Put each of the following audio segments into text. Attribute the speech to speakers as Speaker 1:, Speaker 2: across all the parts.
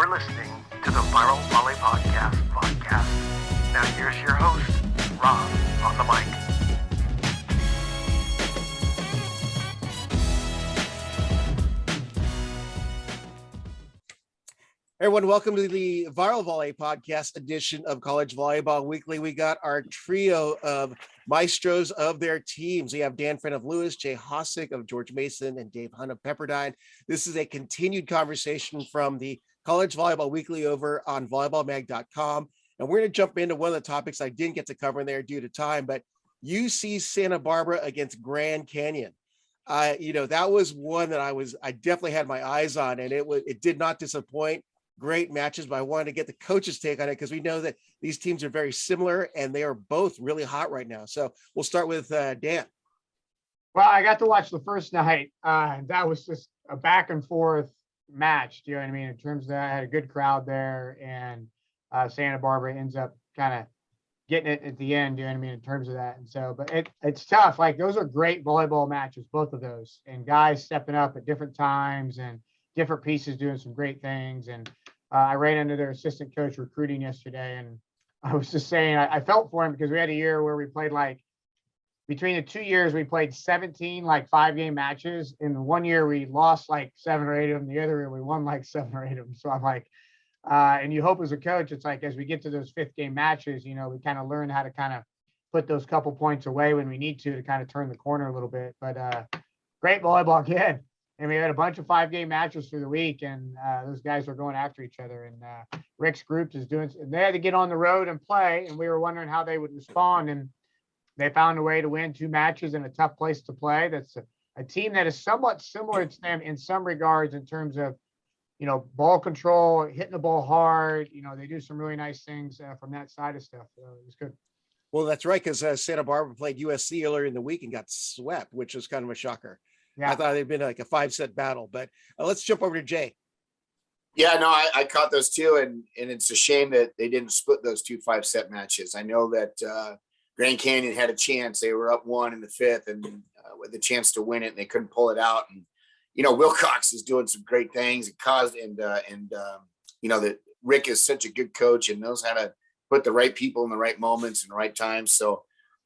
Speaker 1: You're listening to the Viral Volley podcast. Now here's your host, Rob, on the mic.
Speaker 2: Everyone, welcome to the Viral Volley podcast edition of College Volleyball Weekly. We got our trio of maestros of their teams. We have Dan Friend of Lewis, Jay Hosick of George Mason, and Dave Hunt of Pepperdine. This is a continued conversation from the College Volleyball Weekly over on volleyballmag.com. And we're going to jump into one of the topics I didn't get to cover in there due to time, but UC Santa Barbara against Grand Canyon. That was one that I definitely had my eyes on, and it did not disappoint. Great matches, but I wanted to get the coach's take on it because we know that these teams are very similar and they are both really hot right now. So we'll start with Dan.
Speaker 3: Well, I got to watch the first night. That was just a back and forth match. Do you know what I mean? In terms of that, I had a good crowd there, and Santa Barbara ends up kind of getting it at the end. Do you know what I mean? In terms of that, and so, but it's tough. Like, those are great volleyball matches, both of those, and guys stepping up at different times and different pieces doing some great things. And I ran into their assistant coach recruiting yesterday, and I was just saying I felt for him because we had a year where we played, like, between the 2 years we played 17 like 5-game matches. In the 1 year we lost like 7 or 8 of them. The other year we won like 7 or 8 of them. So I'm like, and you hope as a coach, it's like, as we get to those 5th game matches, we kind of learn how to kind of put those couple points away when we need to kind of turn the corner a little bit. But great volleyball again. And we had a bunch of 5-game matches through the week, and those guys were going after each other. And Rick's group is doing, and they had to get on the road and play, and we were wondering how they would respond. And they found a way to win 2 matches in a tough place to play. That's a team that is somewhat similar to them in some regards in terms of, ball control, hitting the ball hard. They do some really nice things from that side of stuff. So it was good.
Speaker 2: Well, that's right, because Santa Barbara played USC earlier in the week and got swept, which was kind of a shocker. Yeah. I thought it'd been like a 5-set battle, but let's jump over to Jay.
Speaker 4: Yeah, no, I caught those too. And it's a shame that they didn't split those 2 5-set matches. I know that Grand Canyon had a chance. They were up 1 in the 5th and with the chance to win it, and they couldn't pull it out. And, Wilcox is doing some great things. That Rick is such a good coach and knows how to put the right people in the right moments and the right times. So,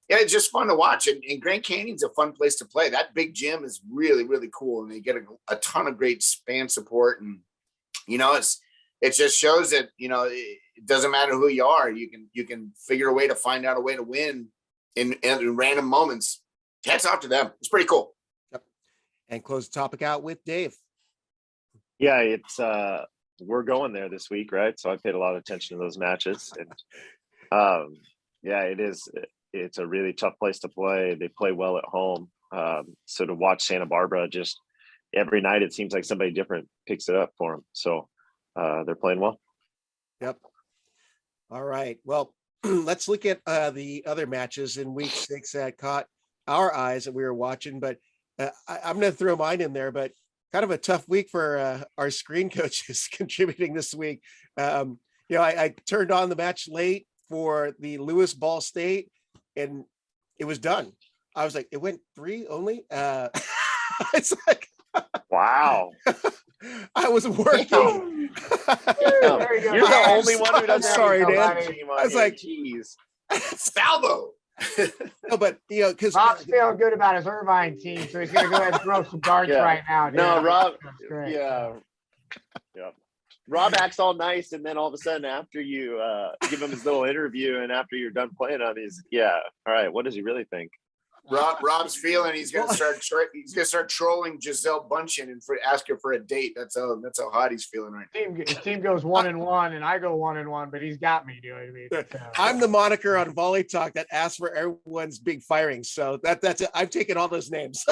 Speaker 4: yeah, it's just fun to watch. And Grand Canyon's a fun place to play. That big gym is really, really cool. And they get a ton of great fan support. And, it just shows that, it doesn't matter who you are. You can figure a way to find out a way to win in random moments. Hats off to them. It's pretty cool.
Speaker 2: Yep. And close the topic out with Dave.
Speaker 5: Yeah, it's we're going there this week, right? So I paid a lot of attention to those matches. And it is. It's a really tough place to play. They play well at home. So to watch Santa Barbara, just every night, it seems like somebody different picks it up for them. So they're playing well. Yep.
Speaker 2: All right. Well, let's look at the other matches in week 6 that caught our eyes that we were watching, but I'm going to throw mine in there, but kind of a tough week for our screen coaches contributing this week. I turned on the match late for the Lewis Ball State, and it was done. I was like, it went 3 only. It's like,
Speaker 5: wow.
Speaker 2: I was working.
Speaker 5: You're the only one who doesn't.
Speaker 2: Sorry, Dan. I was like,
Speaker 4: geez, Salvo.
Speaker 2: No, but because
Speaker 3: Rob's feeling good about his Irvine team, so he's gonna go ahead and throw some darts right now. Dude.
Speaker 5: No, Rob. Yeah. Rob acts all nice, and then all of a sudden, after you give him his little interview, and after you're done playing on these, all right, what does he really think?
Speaker 4: Rob's feeling he's gonna start trolling Giselle Bundchen and ask her for a date. That's how hot he's feeling right now.
Speaker 3: His team goes 1-1, and I go 1-1, but he's got me. Do you know what I mean?
Speaker 2: I'm the moniker on Volley Talk that asks for everyone's big firings. So that's it. I've taken all those names.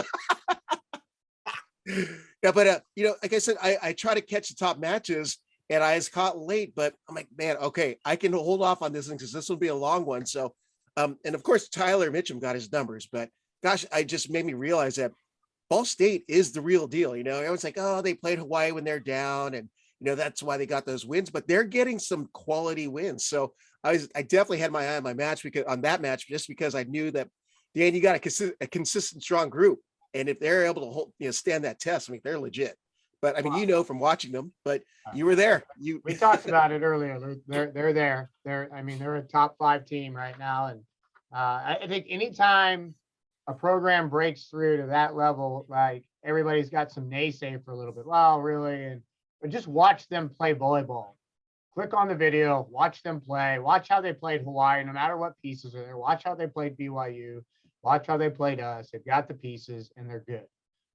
Speaker 2: Yeah, but like I said, I try to catch the top matches, and I was caught late. But I'm like, man, okay, I can hold off on this one because this will be a long one. So. And of course, Tyler Mitchum got his numbers, but gosh, I just made me realize that Ball State is the real deal. I was like, oh, they played Hawaii when they're down, and that's why they got those wins. But they're getting some quality wins. So I definitely had my eye on that match just because I knew that, Dan, you got a consistent, strong group, and if they're able to hold, stand that test, I mean, they're legit. but I mean, from watching them, but you were there.
Speaker 3: We talked about it earlier. They're there. They're a top 5 team right now. And I think anytime a program breaks through to that level, like everybody's got some naysay for a little bit. Well, really, but just watch them play volleyball. Click on the video, watch them play, watch how they played Hawaii, no matter what pieces are there. Watch how they played BYU, watch how they played us. They've got the pieces and they're good.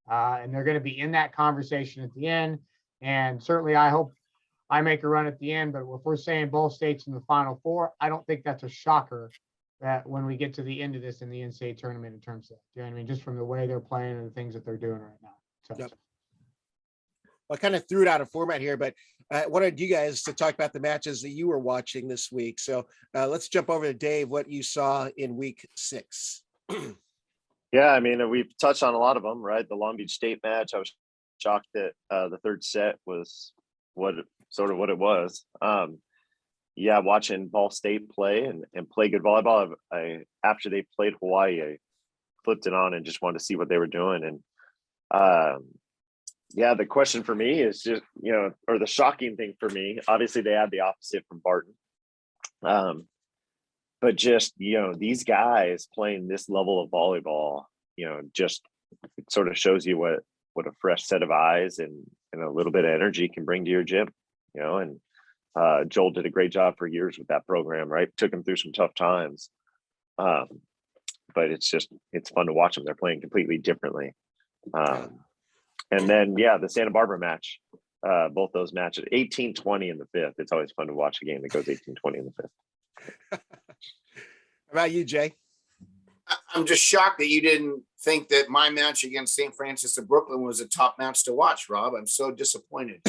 Speaker 3: And they're going to be in that conversation at the end. And certainly I hope I make a run at the end, but if we're saying Ball State's in the Final Four, I don't think that's a shocker that when we get to the end of this in the NCAA tournament in terms of, you know what I mean, just from the way they're playing and the things that they're doing right now. So.
Speaker 2: Yep. I kind of threw it out of format here, but I wanted you guys to talk about the matches that you were watching this week. So let's jump over to Dave, what you saw in week 6.
Speaker 5: Yeah, I mean, we've touched on a lot of them, right? The Long Beach State match, I was shocked that the third set was what it was. Yeah, watching Ball State play and play good volleyball. After they played Hawaii, I flipped it on and just wanted to see what they were doing. And yeah, the question for me is just, or the shocking thing for me, obviously they had the opposite from Barton. But just, these guys playing this level of volleyball, just it sort of shows you what a fresh set of eyes and a little bit of energy can bring to your gym, and Joel did a great job for years with that program, right? Took him through some tough times. But it's fun to watch them. They're playing completely differently. And then, the Santa Barbara match, both those matches, 18-20 in the 5th. It's always fun to watch a game that goes 18-20 in the 5th.
Speaker 2: How about you, Jay?
Speaker 4: I'm just shocked that you didn't think that my match against St. Francis of Brooklyn was a top match to watch, Rob. I'm so disappointed.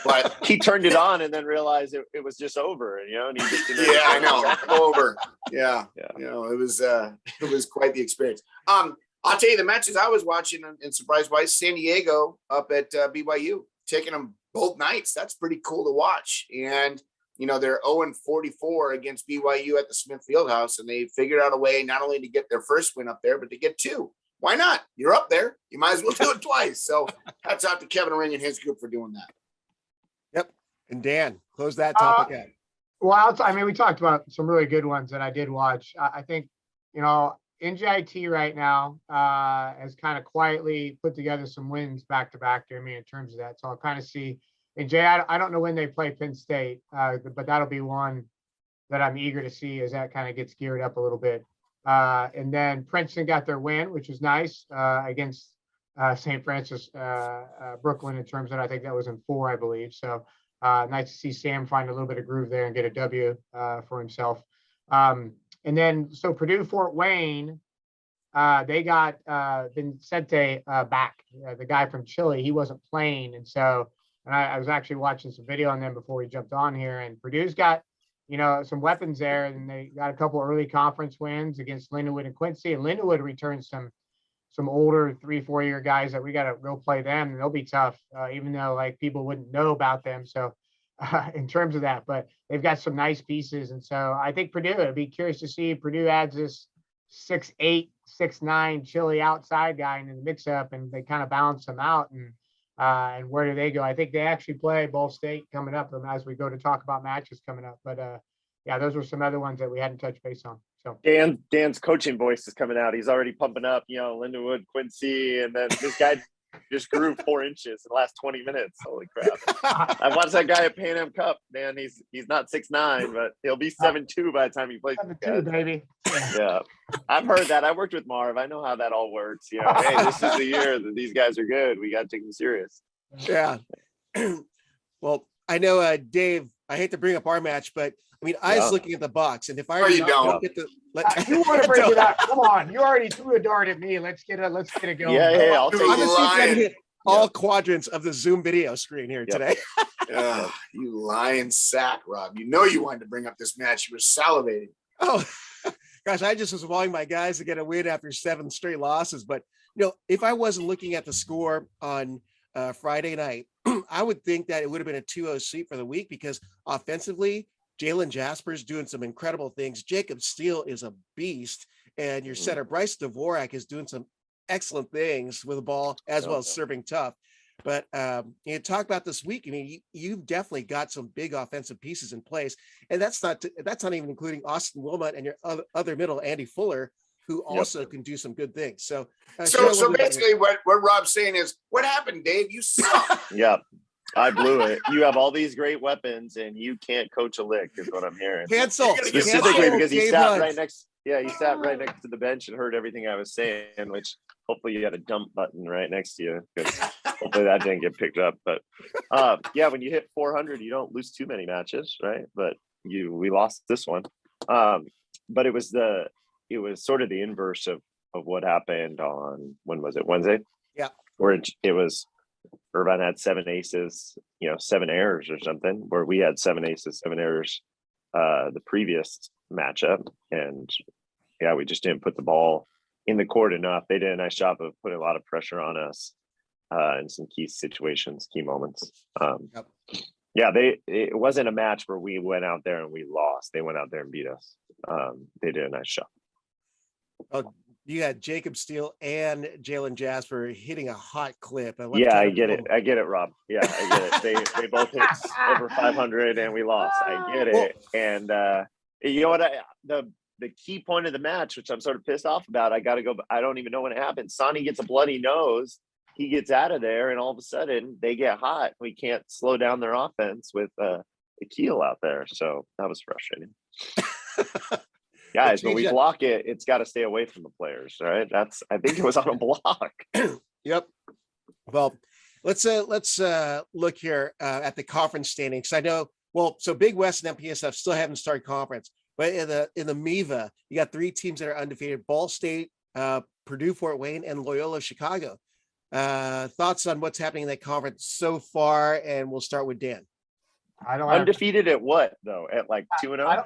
Speaker 4: But
Speaker 5: he turned it on and then realized it was just over, and he just didn't.
Speaker 4: Yeah, I know. Over. Yeah. It was quite the experience. I'll tell you the matches I was watching, and surprise-wise, San Diego up at BYU, taking them both nights. That's pretty cool to watch. And they're 0-44 against BYU at the Smith Fieldhouse, and they figured out a way not only to get their first win up there, but to get 2. Why not? You're up there. You might as well do it twice. So hats out to Kevin Ring and his group for doing that.
Speaker 2: Yep. And Dan, close that topic out.
Speaker 3: Well, we talked about some really good ones that I did watch. I think, NJIT right now has kind of quietly put together some wins back to back. In terms of that, so I'll kind of see. And Jay, I don't know when they play Penn State, but that'll be one that I'm eager to see as that kind of gets geared up a little bit. And then Princeton got their win, which was nice against St. Francis Brooklyn in terms of, I think that was in 4, I believe. So nice to see Sam find a little bit of groove there and get a W for himself. And then, so Purdue Fort Wayne, they got Vincente back, the guy from Chile. He wasn't playing. And so, I was actually watching some video on them before we jumped on here, and Purdue's got, some weapons there, and they got a couple early conference wins against Lindenwood and Quincy, and Lindenwood returns some older 3-4 year guys that we got to go play them, and they'll be tough, even though like people wouldn't know about them. So in terms of that, but they've got some nice pieces. And so I think Purdue, I'd be curious to see Purdue adds this 6'8", 6'9" Chile outside guy into the mix up, and they kind of balance them out. And where do they go? I think they actually play Ball State coming up as we go to talk about matches coming up. But those were some other ones that we hadn't touched base on. So
Speaker 5: Dan's coaching voice is coming out. He's already pumping up, Lindenwood, Quincy, and then this guy just grew 4 inches in the last 20 minutes. Holy crap. I watched that guy at Pan Am Cup, man. He's not 6'9", but he'll be 7'2" by the time he plays.
Speaker 3: 7'2", baby.
Speaker 5: Yeah. I've heard that. I worked with Marv. I know how that all works. Hey, this is the year that these guys are good. We got to take them serious.
Speaker 2: Yeah. Well, I know, Dave, I hate to bring up our match, but I was looking at the box, and if I
Speaker 4: you don't
Speaker 2: get
Speaker 3: you want to bring it up? Come on, you already threw a dart at me. Let's get it going.
Speaker 5: Yeah, I'll take
Speaker 2: I'm
Speaker 5: it.
Speaker 2: gonna see if I can hit all quadrants of the Zoom video screen here today.
Speaker 4: You lying sack, Rob. You wanted to bring up this match. You were salivating.
Speaker 2: Oh, gosh, I just was wanting my guys to get a win after 7 straight losses. But, if I wasn't looking at the score on Friday night, I would think that it would have been a 2-0 sweep for the week, because offensively, Jalen Jasper's doing some incredible things. Jacob Steele is a beast. And your center, Bryce Dvorak, is doing some excellent things with the ball, as well as serving tough. But you talk about this week. I mean, you've definitely got some big offensive pieces in place, and that's not even including Austin Wilmot and your other middle, Andy Fuller, who also can do some good things. So,
Speaker 4: so basically, what Rob's saying is, what happened, Dave? You suck.
Speaker 5: Yeah, I blew it. You have all these great weapons, and you can't coach a lick, is what I'm hearing.
Speaker 2: Cancel.
Speaker 5: Specifically because he
Speaker 2: Dave
Speaker 5: sat
Speaker 2: Hunt.
Speaker 5: right next. Yeah, he sat right next to the bench and heard everything I was saying, which hopefully you had a dump button right next to you, because hopefully that didn't get picked up. But yeah, when you hit 400, you don't lose too many matches, right? But we lost this one. But it was sort of the inverse of what happened on, when was it, Wednesday?
Speaker 2: Yeah.
Speaker 5: Where it was Irvine had 7 aces, 7 errors or something, where we had 7 aces, 7 errors the previous matchup. And yeah, we just didn't put the ball in the court enough. They did a nice job of putting a lot of pressure on us in some key situations, key moments.
Speaker 2: Yep.
Speaker 5: Yeah, it wasn't a match where we went out there and we lost. They went out there and beat us. They did a nice job.
Speaker 2: Oh, you had Jacob Steele and Jalen Jasper hitting a hot clip.
Speaker 5: Yeah, I get it, Rob. Yeah, I get it. They both hit over 500 and we lost. I get it. And you know what? The key point of the match, which I'm sort of pissed off about, I got to go. I don't even know when it happened. Sonny gets a bloody nose. He gets out of there, and all of a sudden they get hot. We can't slow down their offense with the keel out there. So that was frustrating. Guys, when we block it, it's got to stay away from the players, right? I think it was on a block.
Speaker 2: Yep. Well, let's look here at the conference standings. I know. Well, so Big West and MPSF still haven't started conference, but in the MIVA, you got 3 teams that are undefeated: Ball State, Purdue, Fort Wayne, and Loyola Chicago. Thoughts on what's happening in that conference so far? And we'll start with Dan.
Speaker 3: I don't
Speaker 5: undefeated at what though? At like 2-0?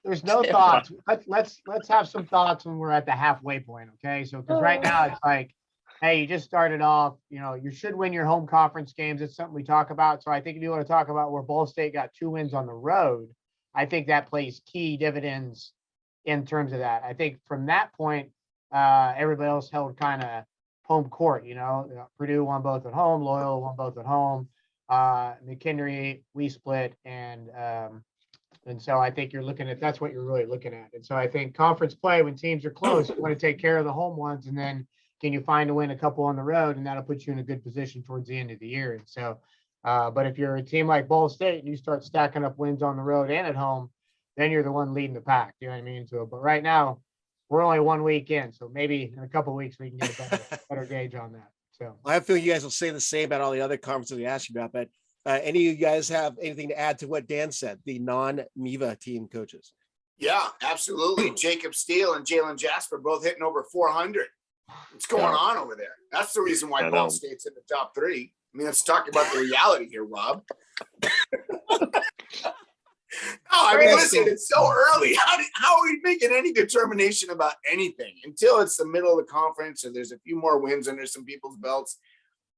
Speaker 3: There's no thoughts. Let's have some thoughts when we're at the halfway point, okay? So because right now it's like, hey, you just started off, you should win your home conference games. It's something we talk about. So I think if you want to talk about where Ball State got 2 wins on the road, I think that plays key dividends in terms of that. I think from that point, everybody else held kind of home court. Purdue won both at home, Loyola won both at home, McHenry, we split, and so I think that's what you're really looking at. And so I think conference play, when teams are close, you want to take care of the home ones, and then can you find a win a couple on the road, and that'll put you in a good position towards the end of the year. And so, but if you're a team like Ball State and you start stacking up wins on the road and at home, then you're the one leading the pack. You know what I mean? So, but right now we're only 1 week in, so maybe in a couple of weeks we can get a better gauge on that. So
Speaker 2: I feel you guys will say the same about all the other conferences we asked you about, but any of you guys have anything to add to what Dan said, the non-MIVA team coaches?
Speaker 4: Yeah, absolutely. Jacob Steele and Jalen Jasper both hitting over 400. What's going on over there? That's the reason why Ball State's in the top 3. I mean, let's talk about the reality here, Rob. Listen, it's so early. How are we making any determination about anything until it's the middle of the conference and there's a few more wins under some people's belts?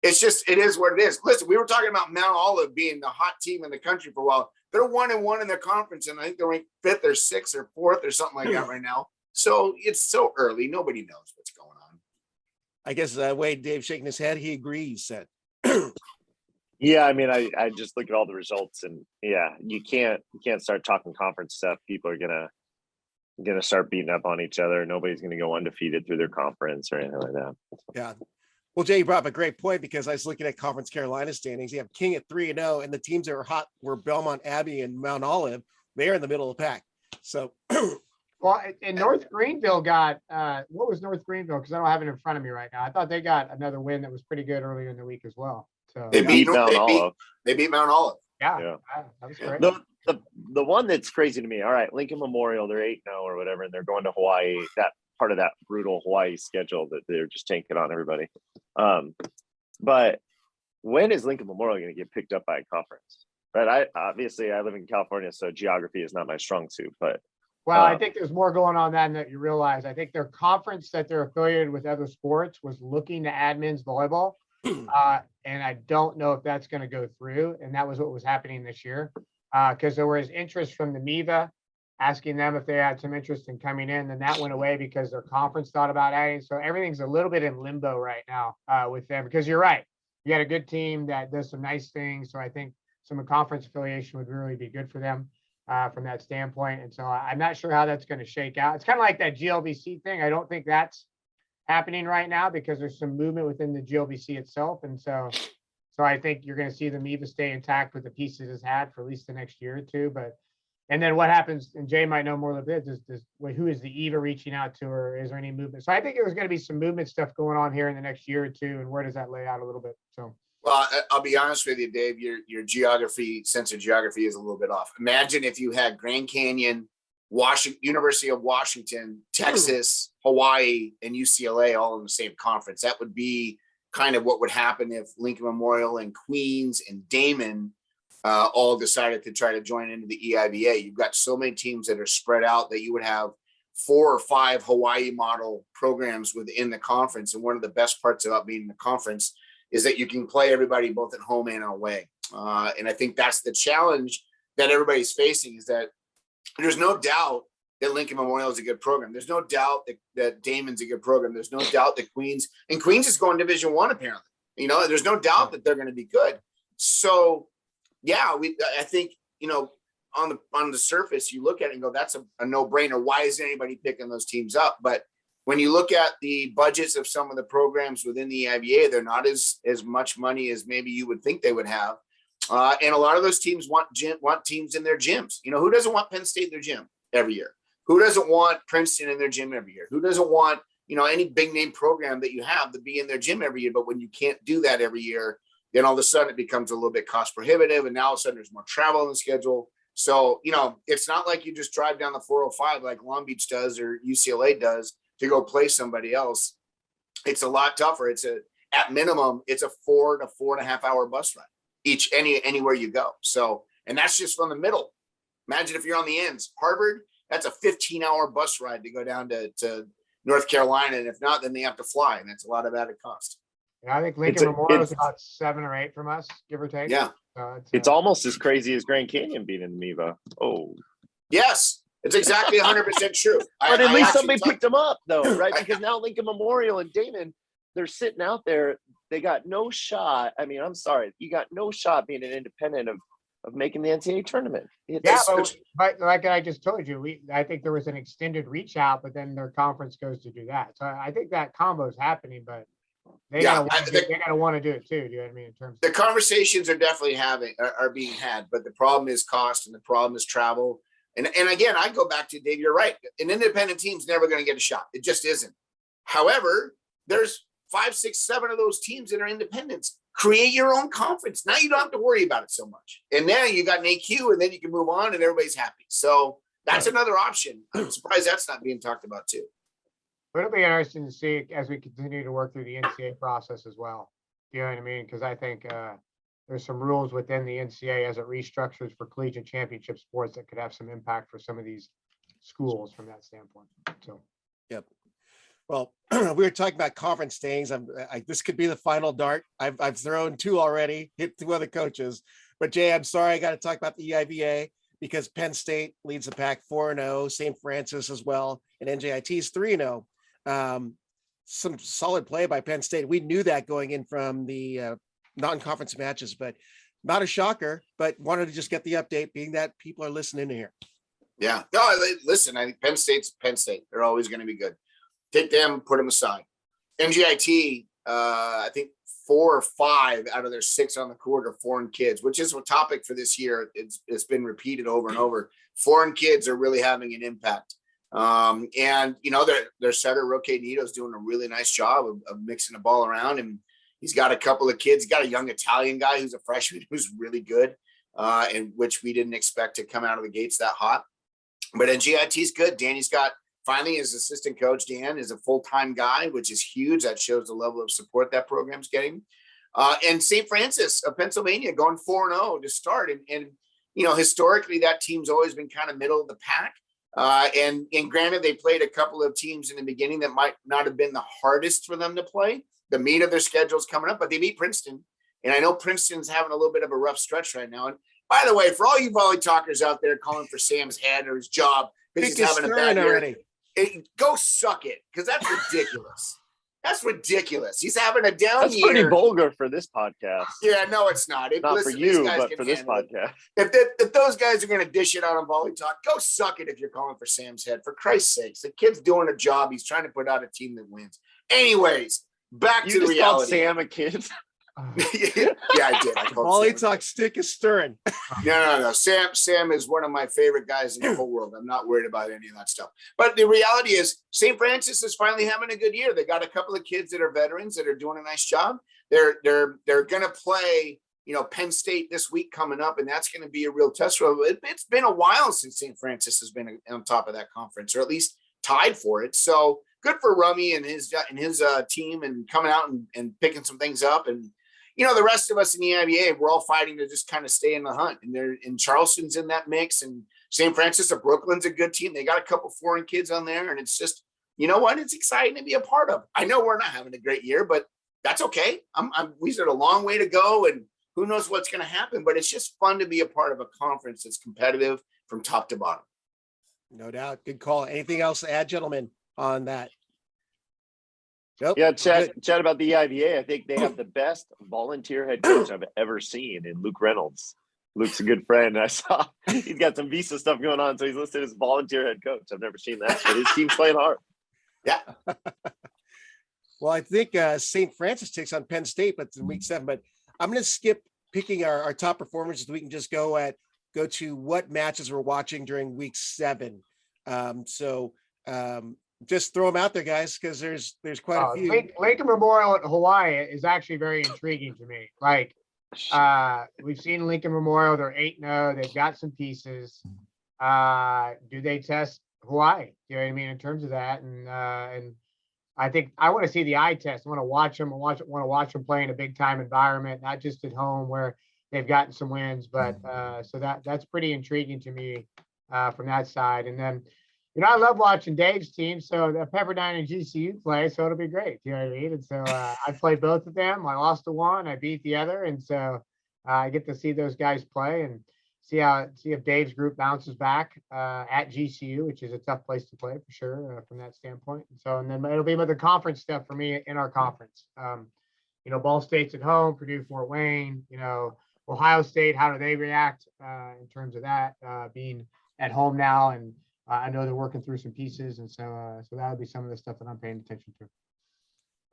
Speaker 4: It is what it is. Listen, we were talking about Mount Olive being the hot team in the country for a while. They're 1-1 in their conference, and I think they're ranked 5th or 6th or 4th or something like that right now. So it's so early. Nobody knows what's going on.
Speaker 2: I guess Wade, Dave shaking his head, he agrees. Said,
Speaker 5: yeah, I mean, I just look at all the results, and yeah, you can't start talking conference stuff. People are gonna start beating up on each other. Nobody's gonna go undefeated through their conference or anything like that.
Speaker 2: Yeah. Well, Jay, you brought up a great point, because I was looking at Conference Carolina standings. You have King at 3-0, and the teams that are hot were Belmont Abbey and Mount Olive. They're in the middle of the pack. So,
Speaker 3: well, and North Greenville got what was North Greenville? Because I don't have it in front of me right now. I thought they got another win that was pretty good earlier in the week as well. So
Speaker 4: they beat Mount Olive. They beat Mount Olive.
Speaker 3: Yeah. That was great.
Speaker 5: The one that's crazy to me. All right, Lincoln Memorial, they're 8-0 or whatever, and they're going to Hawaii. That part of that brutal Hawaii schedule that they're just tanking on everybody. But when is Lincoln Memorial going to get picked up by a conference? Right. I live in California, so geography is not my strong suit. But
Speaker 3: I think there's more going on than that you realize. I think their conference that they're affiliated with other sports was looking to add men's volleyball, and I don't know if that's going to go through. And that was what was happening this year, because there was interest from the MIVA asking them if they had some interest in coming in, and that went away because their conference thought about adding. So everything's a little bit in limbo right now with them, because you're right. you got a good team that does some nice things. So I think some conference affiliation would really be good for them from that standpoint. And so I'm not sure how that's going to shake out. It's kind of like that GLVC thing. I don't think that's happening right now because there's some movement within the GLVC itself. And so I think you're going to see the EIBA stay intact with the pieces it's had for at least the next year or two. And then what happens, and Jay might know more of this, who is the EIBA reaching out to, or is there any movement? So I think there's going to be some movement stuff going on here in the next year or two. And where does that lay out a little bit? So.
Speaker 4: Well, I'll be honest with you, Dave, your geography, sense of geography is a little bit off. Imagine if you had Grand Canyon, University of Washington, Texas, Hawaii, and UCLA all in the same conference. That would be kind of what would happen if Lincoln Memorial and Queens and Damon all decided to try to join into the EIBA. You've got so many teams that are spread out that you would have 4 or 5 Hawaii model programs within the conference. And one of the best parts about being in the conference is that you can play everybody both at home and away. And I think that's the challenge that everybody's facing, is that there's no doubt that Lincoln Memorial is a good program. There's no doubt that Damon's a good program. There's no doubt that Queens is going Division I, apparently. There's no doubt that they're going to be good. So yeah, I think, on the surface, you look at it and go, that's a no-brainer. Why isn't anybody picking those teams up? But when you look at the budgets of some of the programs within the EIBA, they're not as much money as maybe you would think they would have. And a lot of those teams want teams in their gyms. Who doesn't want Penn State in their gym every year? Who doesn't want Princeton in their gym every year? Who doesn't want, any big name program that you have to be in their gym every year? But when you can't do that every year, then all of a sudden it becomes a little bit cost prohibitive. And now all of a sudden there's more travel on the schedule. So, it's not like you just drive down the 405 like Long Beach does or UCLA does to go play somebody else. It's a lot tougher. At minimum, it's a 4 to 4.5 hour bus ride anywhere you go. So, and that's just from the middle. Imagine if you're on the ends. Harvard, that's a 15-hour bus ride to go down to North Carolina. And if not, then they have to fly. And that's a lot of added cost.
Speaker 3: Yeah, I think Lincoln Memorial is about 7 or 8 from us, give or take.
Speaker 4: Yeah.
Speaker 3: So
Speaker 5: it's almost as crazy as Grand Canyon being in the EIBA. Oh.
Speaker 4: Yes. It's exactly 100% true.
Speaker 5: But at least somebody picked them up, though, right? Because now Lincoln Memorial and Damon, they're sitting out there. They got no shot. I mean, I'm sorry. You got no shot being an independent of making the NCAA tournament.
Speaker 3: But like I just told you, I think there was an extended reach out, but then their conference goes to do that. So I think that combo is happening, but they gotta want to do it too. Do you know what I mean? In terms of the
Speaker 4: conversations are definitely are being had, but the problem is cost and the problem is travel. And again, I go back to Dave, you're right. An independent team's never going to get a shot. It just isn't. However, there's 5, 6, 7 of those teams that are independents. Create your own conference. Now you don't have to worry about it so much. And now you got an AQ, and then you can move on and everybody's happy. So that's another option. I'm surprised that's not being talked about too.
Speaker 3: But it'll be interesting to see as we continue to work through the NCAA process as well. You know what I mean? Because I think there's some rules within the NCAA as it restructures for collegiate championship sports that could have some impact for some of these schools from that standpoint. So,
Speaker 2: yep. Well, we were talking about conference standings. This could be the final dart. I've thrown 2 already, hit 2 other coaches. But Jay, I'm sorry, I got to talk about the EIBA because Penn State leads the pack 4-0, St. Francis as well, and NJIT is 3-0. Some solid play by Penn State. We knew that going in from the non-conference matches, but not a shocker, but wanted to just get the update being that people are listening here.
Speaker 4: Yeah. No, listen, I think Penn State's Penn State. They're always going to be good. Take them, put them aside. NGIT, I think 4 or 5 out of their 6 on the court are foreign kids, which is a topic for this year. It's been repeated over and over. Foreign kids are really having an impact. And their setter, Roque Nito, is doing a really nice job of mixing the ball around. And he's got a couple of kids. He's got a young Italian guy who's a freshman who's really good, and which we didn't expect to come out of the gates that hot. But NGIT's good. Danny's got finally his assistant coach. Dan is a full-time guy, which is huge. That shows the level of support that program's getting. And St. Francis of Pennsylvania going 4-0 to start. And historically that team's always been kind of middle of the pack. And granted, they played a couple of teams in the beginning that might not have been the hardest for them to play. The meat of their schedule's coming up, but they beat Princeton. And I know Princeton's having a little bit of a rough stretch right now. And by the way, for all you volley talkers out there calling for Sam's head or his job because he's having a bad year, go suck it, because that's ridiculous. That's ridiculous. He's having a down
Speaker 5: That's
Speaker 4: year.
Speaker 5: pretty vulgar for this podcast.
Speaker 4: Yeah, no, it's not.
Speaker 5: Not
Speaker 4: Listen,
Speaker 5: for
Speaker 4: these
Speaker 5: you,
Speaker 4: guys
Speaker 5: but
Speaker 4: can
Speaker 5: for this
Speaker 4: handle it.
Speaker 5: podcast.
Speaker 4: If those guys are going to dish it out on Volley Talk, go suck it if you're calling for Sam's head. For Christ's sakes, the kid's doing a job. He's trying to put out a team that wins. Anyways, back
Speaker 5: You
Speaker 4: to the
Speaker 5: just called
Speaker 4: reality.
Speaker 5: Sam a kid.
Speaker 4: Yeah, I did. I called
Speaker 2: Volley
Speaker 4: Sam.
Speaker 2: Talk stick is stirring.
Speaker 4: No. Sam is one of my favorite guys in the whole world. I'm not worried about any of that stuff. But the reality is, St. Francis is finally having a good year. They got a couple of kids that are veterans that are doing a nice job. They're going to play, Penn State this week coming up, and that's going to be a real test. It's been a while since St. Francis has been on top of that conference, or at least tied for it. So good for Rummy and his team, and coming out and picking some things up. And the rest of us in the EIBA, we're all fighting to just kind of stay in the hunt. And Charleston's in that mix, and St. Francis of Brooklyn's a good team. They got a couple foreign kids on there, and it's just, it's exciting to be a part of. I know we're not having a great year, but that's okay. We got a long way to go, and who knows what's going to happen, but it's just fun to be a part of a conference that's competitive from top to bottom.
Speaker 2: No doubt. Good call. Anything else to add, gentlemen, on that? Nope.
Speaker 5: Yeah, chat about the EIBA. I think they have the best volunteer head coach I've ever seen in Luke Reynolds. Luke's a good friend. I saw he's got some visa stuff going on, so he's listed as volunteer head coach. I've never seen that, but his team's playing hard.
Speaker 4: Yeah.
Speaker 2: Well, I think St. Francis takes on Penn State, but it's in week 7. But I'm going to skip picking our top performers. We can just go to what matches we're watching during week 7. Just throw them out there, guys, because there's quite a few.
Speaker 3: Lincoln Memorial at Hawaii is actually very intriguing to me. Like, we've seen Lincoln Memorial; they're 8-0. They've got some pieces. Do they test Hawaii? You know what I mean in terms of that, and I think I want to see the eye test. I want to watch them. I want to watch them play in a big time environment, not just at home where they've gotten some wins. But so that's pretty intriguing to me from that side. And then, I love watching Dave's team. So the Pepperdine and GCU play, so it'll be great. You know what I mean? And so I played both of them. I lost to one, I beat the other, and so I get to see those guys play and see if Dave's group bounces back at GCU, which is a tough place to play for sure from that standpoint. And then it'll be with the conference stuff for me in our conference. Ball State's at home, Purdue, Fort Wayne. Ohio State. How do they react in terms of that being at home now? And I know they're working through some pieces, and so that'll be some of the stuff that I'm paying attention to.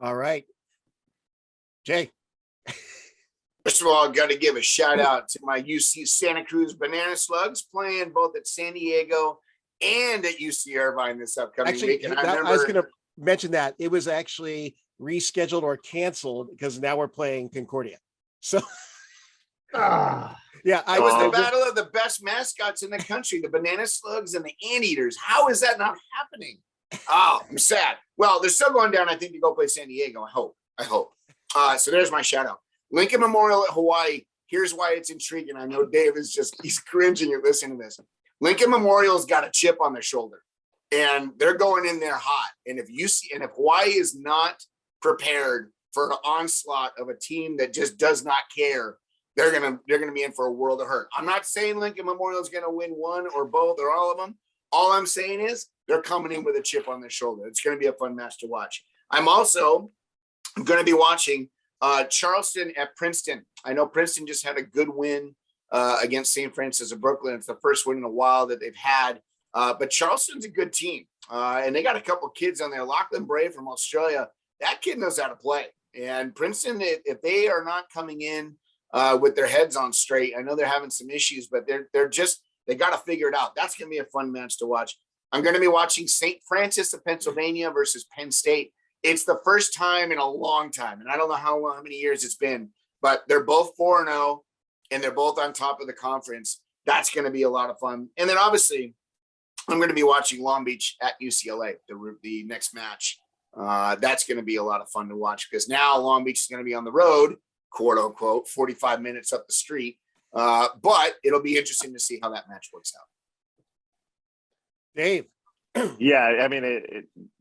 Speaker 2: All right, Jay.
Speaker 4: First of all, I've got to give a shout out to my UC Santa Cruz Banana Slugs playing both at San Diego and at UC Irvine this upcoming week. And
Speaker 2: I was going to mention that it was actually rescheduled or canceled because now we're playing Concordia. So, yeah,
Speaker 4: it was the battle of the best mascots in the country, the Banana Slugs and the Anteaters. How is that not happening? Oh, I'm sad. Well, they're still going down, I think, to go play San Diego. I hope. So there's my shout out. Lincoln Memorial at Hawaii. Here's why it's intriguing. I know Dave he's cringing at listening to this. Lincoln Memorial's got a chip on their shoulder, and they're going in there hot. And if Hawaii is not prepared for an onslaught of a team that just does not care, they're gonna be in for a world of hurt. I'm not saying Lincoln Memorial is gonna win one or both or all of them. All I'm saying is they're coming in with a chip on their shoulder. It's gonna be a fun match to watch. I'm also gonna be watching Charleston at Princeton. I know Princeton just had a good win against St. Francis of Brooklyn. It's the first win in a while that they've had. But Charleston's a good team. And they got a couple kids on there. Lachlan Bray from Australia. That kid knows how to play. And Princeton, if they are not coming in with their heads on straight, I know they're having some issues, but they got to figure it out. That's going to be a fun match to watch. I'm going to be watching St. Francis of Pennsylvania versus Penn State. It's the first time in a long time, and I don't know how many years it's been, but they're both 4-0, and they're both on top of the conference. That's going to be a lot of fun. And then obviously, I'm going to be watching Long Beach at UCLA, the next match. That's going to be a lot of fun to watch because now Long Beach is going to be on the road, quote unquote, 45 minutes up the street. But it'll be interesting to see how that match works out.
Speaker 2: Dave.
Speaker 5: Yeah, I mean,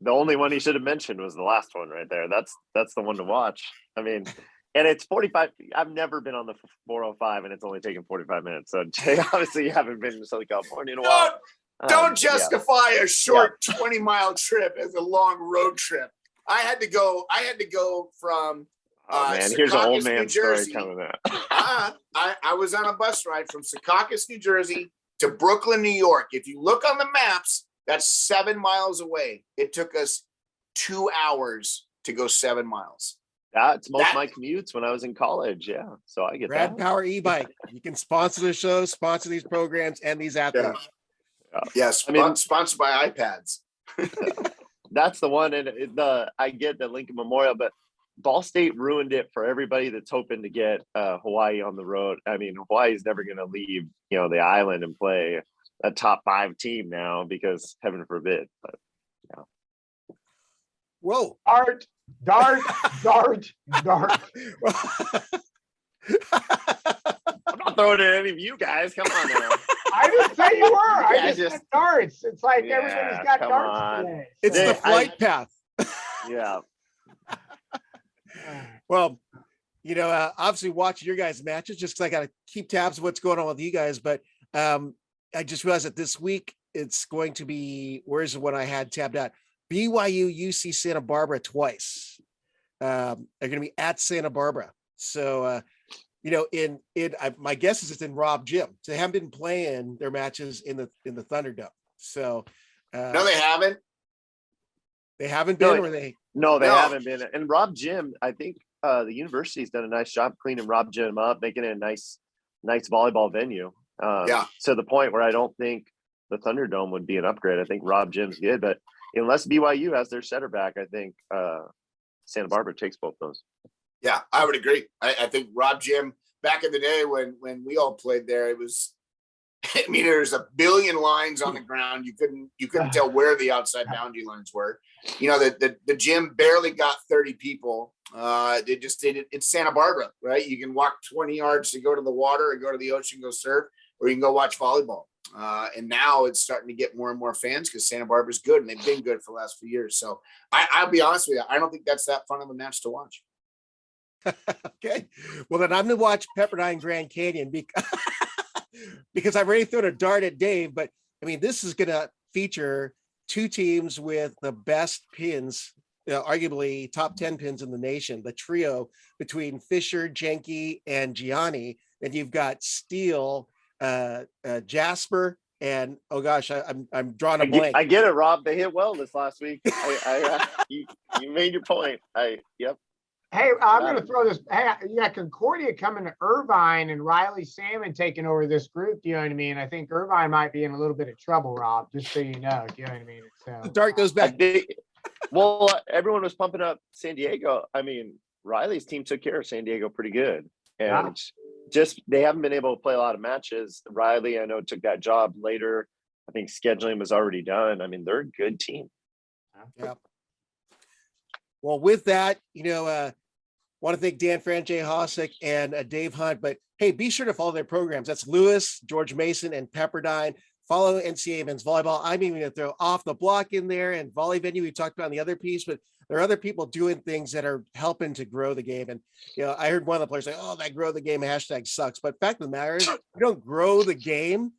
Speaker 5: the only one he should have mentioned was the last one right there. That's the one to watch. I mean, and it's 45. I've never been on the 405, and it's only taken 45 minutes. So, Jay, obviously, you haven't been to Southern California in a while.
Speaker 4: Don't justify a short 20-mile trip as a long road trip. I had to go from
Speaker 5: Oh man, here's an old
Speaker 4: Secaucus,
Speaker 5: man
Speaker 4: New Jersey.
Speaker 5: story coming out.
Speaker 4: I was on a bus ride from Secaucus, New Jersey to Brooklyn, New York. If you look on the maps, that's 7 miles away. It took us 2 hours to go 7 miles.
Speaker 5: That's most of my commutes when I was in college. Yeah, so I get
Speaker 2: Brad
Speaker 5: that.
Speaker 2: Power e-bike. You can sponsor the show, sponsor these programs and these athletes.
Speaker 4: Yes, sponsored by iPads.
Speaker 5: That's the one, and I get the Lincoln Memorial, but Ball State ruined it for everybody that's hoping to get Hawaii on the road. I mean, Hawaii's never going to leave, the island and play a top 5 team now because heaven forbid. But
Speaker 2: Whoa.
Speaker 3: Dart.
Speaker 5: I'm not throwing it at any of you guys. Come on now.
Speaker 3: I didn't say you were. I
Speaker 5: Yeah,
Speaker 3: just said darts. It's like everybody's got
Speaker 5: come
Speaker 3: darts
Speaker 5: on.
Speaker 3: today.
Speaker 2: It's
Speaker 3: So-
Speaker 2: the flight path.
Speaker 5: Yeah.
Speaker 2: Well, obviously watching your guys' matches just because I got to keep tabs of what's going on with you guys. But I just realized that this week it's going to be, where's the one I had tabbed out? BYU, UC Santa Barbara twice. They're going to be at Santa Barbara. So, my guess is it's in Rob Gym. So they haven't been playing their matches in the Thunderdome. So
Speaker 4: No, they haven't.
Speaker 2: they haven't been, or they.
Speaker 5: No, they
Speaker 4: No.
Speaker 5: haven't been. And Rob Gym, I think the university's done a nice job cleaning Rob Gym up, making it a nice volleyball venue. To the point where I don't think the Thunderdome would be an upgrade. I think Rob Gym's good, but unless BYU has their setter back, I think Santa Barbara takes both those.
Speaker 4: Yeah, I would agree. I think Rob Gym back in the day when we all played there, it was. I mean, there's a billion lines on the ground. You couldn't tell where the outside boundary lines were. The gym barely got 30 people. They just did it. It's Santa Barbara, right? You can walk 20 yards to go to the water or go to the ocean, go surf, or you can go watch volleyball. And now it's starting to get more and more fans because Santa Barbara's good and they've been good for the last few years. So I'll be honest with you, I don't think that's that fun of a match to watch.
Speaker 2: Okay. Well, then I'm going to watch Pepperdine Grand Canyon because I've already thrown a dart at Dave, but I mean, this is going to feature 2 teams with the best pins, arguably top 10 pins in the nation, the trio between Fisher, Jenke, and Gianni. And you've got Steele, Jasper, and oh gosh, I'm drawing a blank.
Speaker 5: I get it, Rob. They hit well this last week. You made your point. Yep.
Speaker 3: Hey, I'm going to throw this. Hey, you got Concordia coming to Irvine and Riley Salmon taking over this group. Do you know what I mean? I think Irvine might be in a little bit of trouble, Rob, just so you know. Do you know what I mean?
Speaker 2: The dart goes back.
Speaker 5: Well, everyone was pumping up San Diego. I mean, Riley's team took care of San Diego pretty good. And just they haven't been able to play a lot of matches. Riley, I know, took that job later. I think scheduling was already done. I mean, they're a good team.
Speaker 2: Yeah. Well, with that, want to thank Dan Fran, Jay Hosick, and Dave Hunt. But hey, be sure to follow their programs. That's Lewis, George Mason, and Pepperdine. Follow NCAA men's volleyball. I'm even going to throw Off the Block in there and Volley Venue. We talked about in the other piece, but there are other people doing things that are helping to grow the game. And, I heard one of the players say, oh, that grow the game hashtag sucks. But fact of the matter is, you don't grow the game.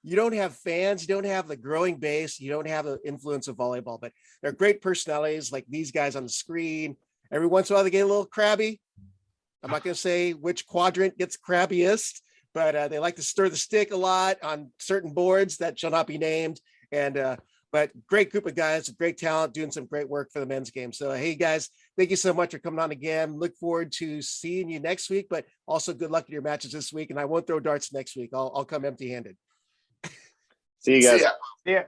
Speaker 2: You don't have fans. You don't have the growing base. You don't have the influence of volleyball, but they're great personalities like these guys on the screen. Every once in a while, they get a little crabby. I'm not going to say which quadrant gets crabbiest, but they like to stir the stick a lot on certain boards that shall not be named. And but great group of guys, great talent, doing some great work for the men's game. So, hey, guys, thank you so much for coming on again. Look forward to seeing you next week, but also good luck in your matches this week. And I won't throw darts next week. I'll come empty-handed.
Speaker 5: See you guys.
Speaker 4: See ya.
Speaker 3: Yeah.